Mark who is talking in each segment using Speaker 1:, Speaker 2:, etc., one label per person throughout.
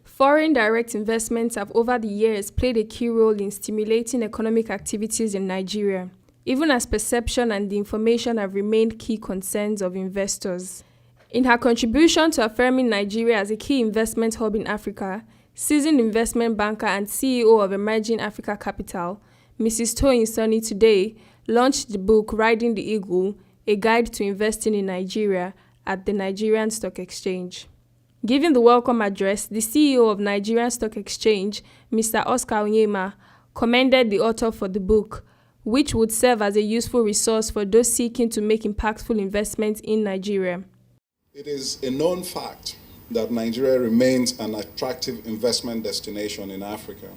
Speaker 1: Foreign direct investments have over the years played a key role in stimulating economic activities in Nigeria, even as perception and the information have remained key concerns of investors. In her contribution to affirming Nigeria as a key investment hub in Africa, seasoned investment banker and CEO of Emerging Africa Capital, Mrs. Toyin Sani today launched the book Riding the Eagle, A Guide to Investing in Nigeria at the Nigerian Stock Exchange. Giving the welcome address, the CEO of Nigerian Stock Exchange, Mr. Oscar Onyema, commended the author for the book, which would serve as a useful resource for those seeking to make impactful investments in Nigeria.
Speaker 2: It is a known fact that Nigeria remains an attractive investment destination in Africa.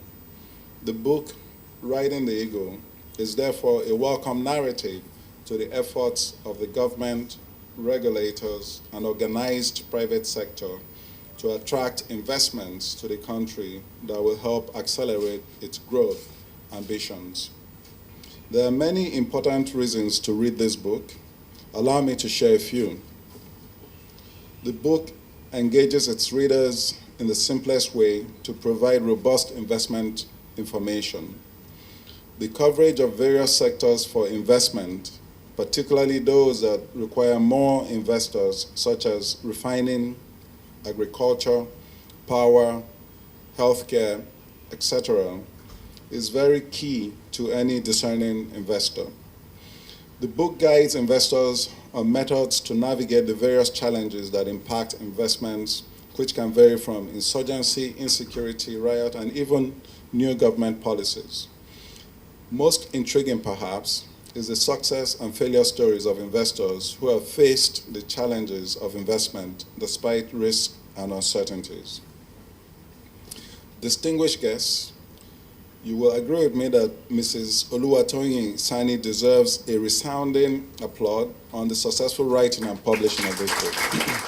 Speaker 2: The book, Riding the Eagle, is therefore a welcome narrative to the efforts of the government, regulators, and organized private sector to attract investments to the country that will help accelerate its growth ambitions. There are many important reasons to read this book. Allow me to share a few. The book engages its readers in the simplest way to provide robust investment information. The coverage of various sectors for investment, particularly those that require more investors, such as refining, agriculture, power, healthcare, etc., is very key to any discerning investor. The book guides investors on methods to navigate the various challenges that impact investments, which can vary from insurgency, insecurity, riot, and even new government policies. Most intriguing, perhaps, is the success and failure stories of investors who have faced the challenges of investment despite risks and uncertainties. Distinguished guests, you will agree with me that Mrs. Oluwatoyin Sani deserves a resounding applaud on the successful writing and publishing of this book.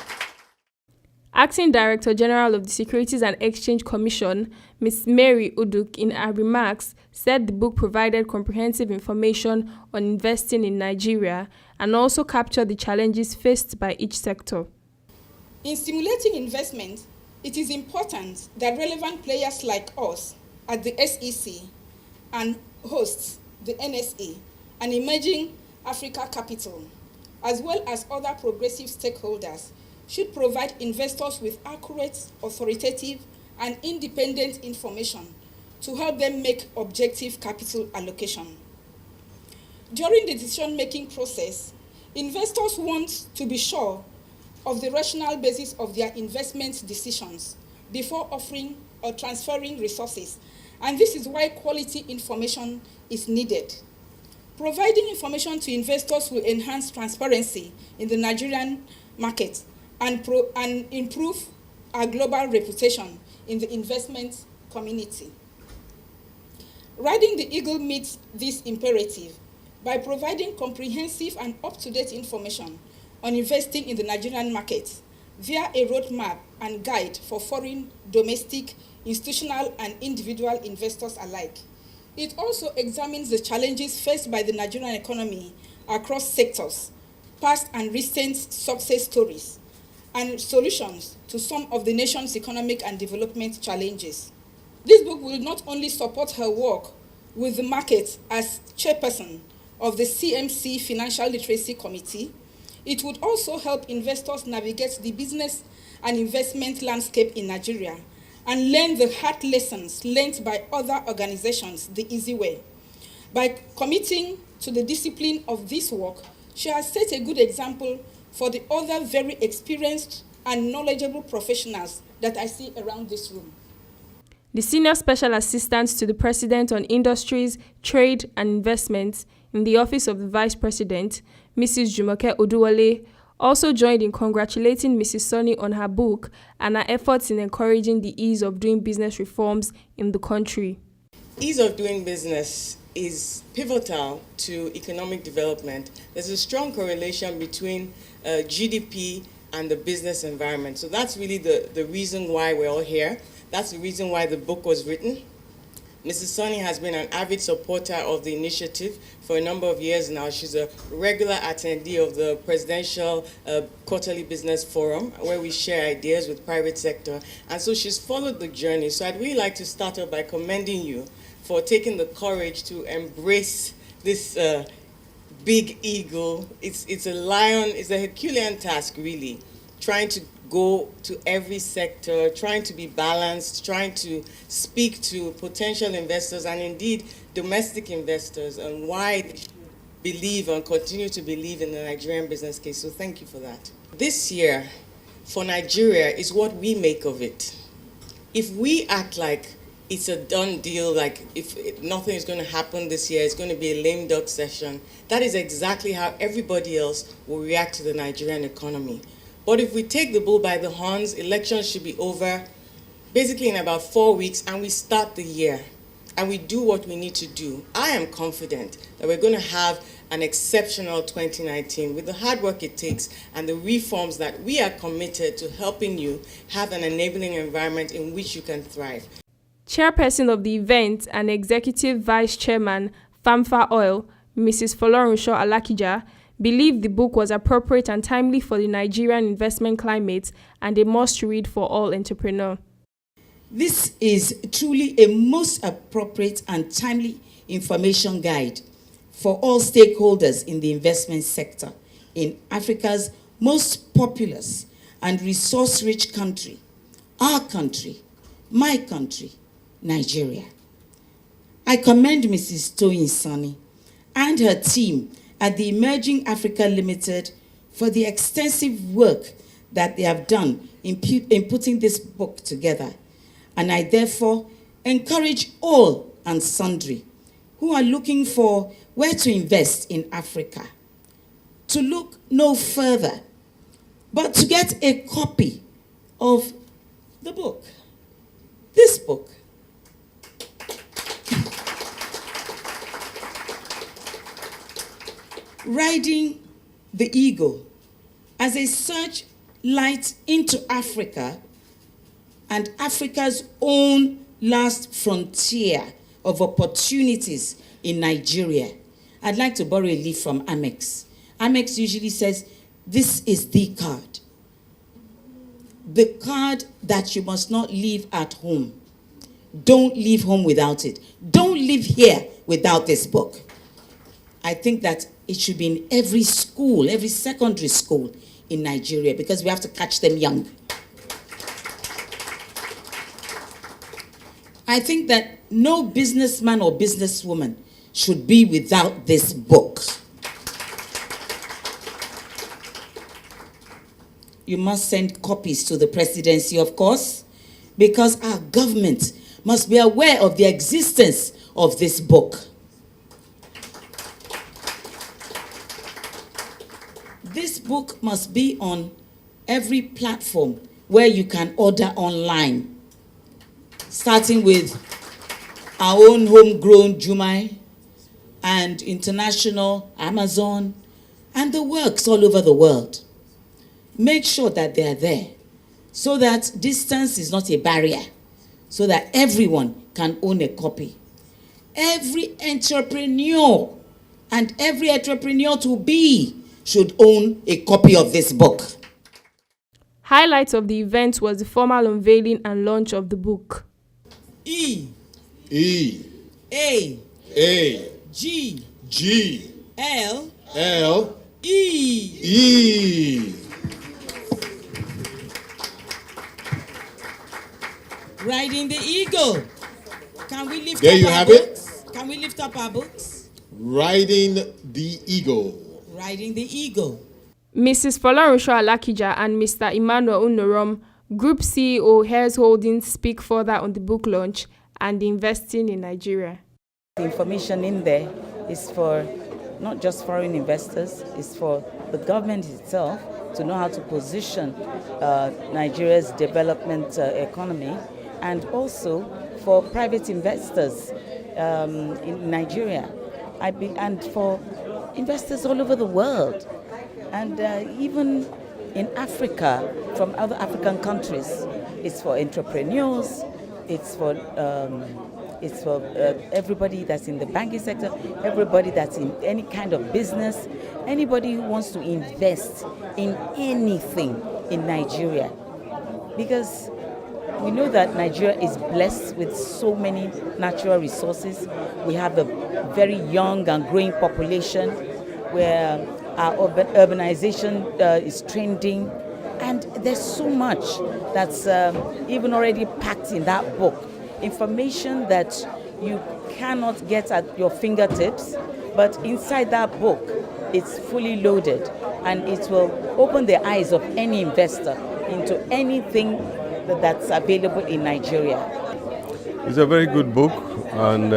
Speaker 1: Acting Director General of the Securities and Exchange Commission, Ms. Mary Uduk, in her remarks, said the book provided comprehensive information on investing in Nigeria and also captured the challenges faced by each sector.
Speaker 3: In stimulating investment, it is important that relevant players like us at the SEC and hosts the NSA and Emerging Africa Capital, as well as other progressive stakeholders, should provide investors with accurate, authoritative, and independent information to help them make objective capital allocation. During the decision-making process, investors want to be sure of the rational basis of their investment decisions before offering or transferring resources, and this is why quality information is needed. Providing information to investors will enhance transparency in the Nigerian market and improve our global reputation in the investment community. Riding the Eagle meets this imperative by providing comprehensive and up-to-date information on investing in the Nigerian market via a roadmap and guide for foreign, domestic, institutional, and individual investors alike. It also examines the challenges faced by the Nigerian economy across sectors, past and recent success stories, and solutions to some of the nation's economic and development challenges. This book will not only support her work with the market as chairperson of the CMC Financial Literacy Committee, it would also help investors navigate the business and investment landscape in Nigeria and learn the hard lessons learned by other organizations the easy way. By committing to the discipline of this work, she has set a good example for the other very experienced and knowledgeable professionals that I see around this room.
Speaker 1: The Senior Special Assistant to the President on Industries, Trade and Investments in the Office of the Vice President, Mrs. Jumoke Oduwole, also joined in congratulating Mrs. Sani on her book and her efforts in encouraging the ease of doing business reforms in the country.
Speaker 4: Ease of doing business is pivotal to economic development. There's a strong correlation between GDP and the business environment. So that's really the reason why we're all here. That's the reason why the book was written. Mrs. Sonny has been an avid supporter of the initiative for a number of years now. She's a regular attendee of the Presidential Quarterly Business Forum, where we share ideas with private sector. And so she's followed the journey. So I'd really like to start off by commending you for taking the courage to embrace this big eagle. It's a lion, it's a Herculean task, really, trying to go to every sector, trying to be balanced, trying to speak to potential investors and indeed domestic investors and why they should believe and continue to believe in the Nigerian business case. So thank you for that. This year, for Nigeria, is what we make of it. If we act like it's a done deal, like if nothing is going to happen this year, it's going to be a lame duck session, that is exactly how everybody else will react to the Nigerian economy. But if we take the bull by the horns, elections should be over basically in about 4 weeks, and we start the year and we do what we need to do. I am confident that we're going to have an exceptional 2019 with the hard work it takes and the reforms that we are committed to helping you have an enabling environment in which you can thrive.
Speaker 1: Chairperson of the event and Executive Vice Chairman, Famfa Oil, Mrs. Folorunsho Alakija, believed the book was appropriate and timely for the Nigerian investment climate and a must-read for all entrepreneurs.
Speaker 5: This is truly a most appropriate and timely information guide for all stakeholders in the investment sector in Africa's most populous and resource-rich country, our country, my country, Nigeria. I commend Mrs. Toyin Sani and her team at the Emerging Africa Limited for the extensive work that they have done in putting this book together. And I therefore encourage all and sundry who are looking for where to invest in Africa to look no further, but to get a copy of the book, this book. Riding the Eagle as a searchlight into Africa and Africa's own last frontier of opportunities in Nigeria. I'd like to borrow a leaf from Amex. Amex usually says, this is the card. The card that you must not leave at home. Don't leave home without it. Don't live here without this book. I think that it should be in every school, every secondary school in Nigeria, because we have to catch them young. I think that no businessman or businesswoman should be without this book. You must send copies to the presidency, of course, because our government must be aware of the existence of this book. This book must be on every platform where you can order online, starting with our own homegrown Jumai and international Amazon and the works all over the world. Make sure that they are there so that distance is not a barrier, so that everyone can own a copy. Every entrepreneur and every entrepreneur to be should own a copy of this book.
Speaker 1: Highlights of the event was the formal unveiling and launch of the book.
Speaker 2: E
Speaker 5: A
Speaker 2: A
Speaker 5: G
Speaker 2: G
Speaker 5: L
Speaker 2: L
Speaker 5: E.
Speaker 2: E.
Speaker 5: Riding the Eagle. Can we lift
Speaker 2: There
Speaker 5: up
Speaker 2: you
Speaker 5: our
Speaker 2: have
Speaker 5: books? Can we lift up our books?
Speaker 2: Riding the Eagle.
Speaker 5: Riding the Eagle.
Speaker 1: Mrs. Folorunsho Alakija and Mr. Emmanuel Unorom, Group CEO, Hares Holdings, speak further on the book launch and investing in Nigeria.
Speaker 6: The information in there is for not just foreign investors, it's for the government itself to know how to position Nigeria's development economy, and also for private investors in Nigeria, and for investors all over the world, and even in Africa, from other African countries. It's for entrepreneurs, it's for It's for everybody that's in the banking sector, everybody that's in any kind of business, anybody who wants to invest in anything in Nigeria. Because we know that Nigeria is blessed with so many natural resources. We have a very young and growing population where our urbanization is trending. And there's so much that's even already packed in that book. Information that you cannot get at your fingertips, but inside that book, it's fully loaded, and it will open the eyes of any investor into anything that's available in Nigeria.
Speaker 7: It's a very good book, and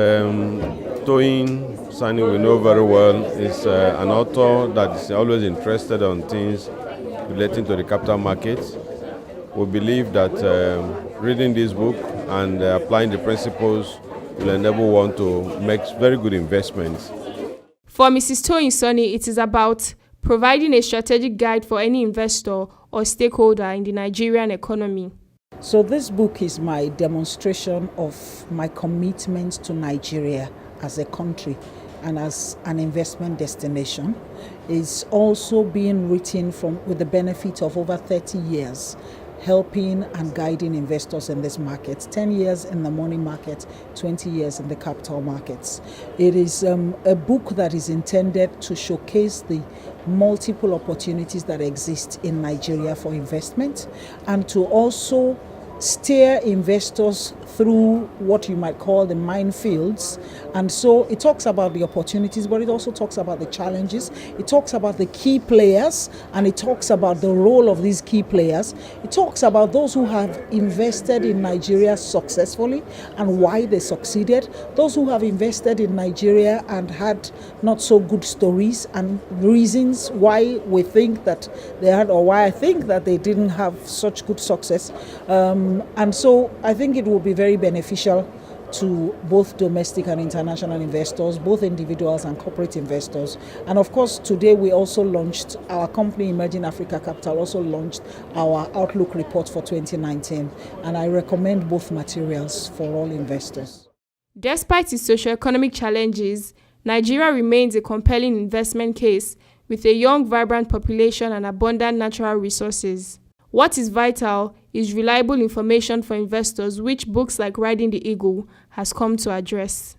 Speaker 7: Toyin Sani, we know very well, is an author that is always interested on things relating to the capital markets. We believe that reading this book and applying the principles will enable one to make very good investments.
Speaker 1: For Mrs. Toyin Sani, it is about providing a strategic guide for any investor or stakeholder in the Nigerian economy.
Speaker 8: So this book is my demonstration of my commitment to Nigeria as a country and as an investment destination. It's also being written with the benefit of over 30 years helping and guiding investors in this market, 10 years in the money market, 20 years in the capital markets. It is a book that is intended to showcase the multiple opportunities that exist in Nigeria for investment, and to also steer investors through what you might call the minefields. And so it talks about the opportunities, but it also talks about the challenges. It talks about the key players, and it talks about the role of these key players. It talks about those who have invested in Nigeria successfully and why they succeeded, those who have invested in Nigeria and had not so good stories and reasons why we think that they had, or why I think that they didn't have such good success. And so I think it will be very beneficial to both domestic and international investors, both individuals and corporate investors. And of course, today we also launched, our company Emerging Africa Capital also launched our Outlook report for 2019. And I recommend both materials for all investors.
Speaker 1: Despite its socio-economic challenges, Nigeria remains a compelling investment case with a young, vibrant population and abundant natural resources. What is vital is reliable information for investors, which books like Riding the Eagle has come to address.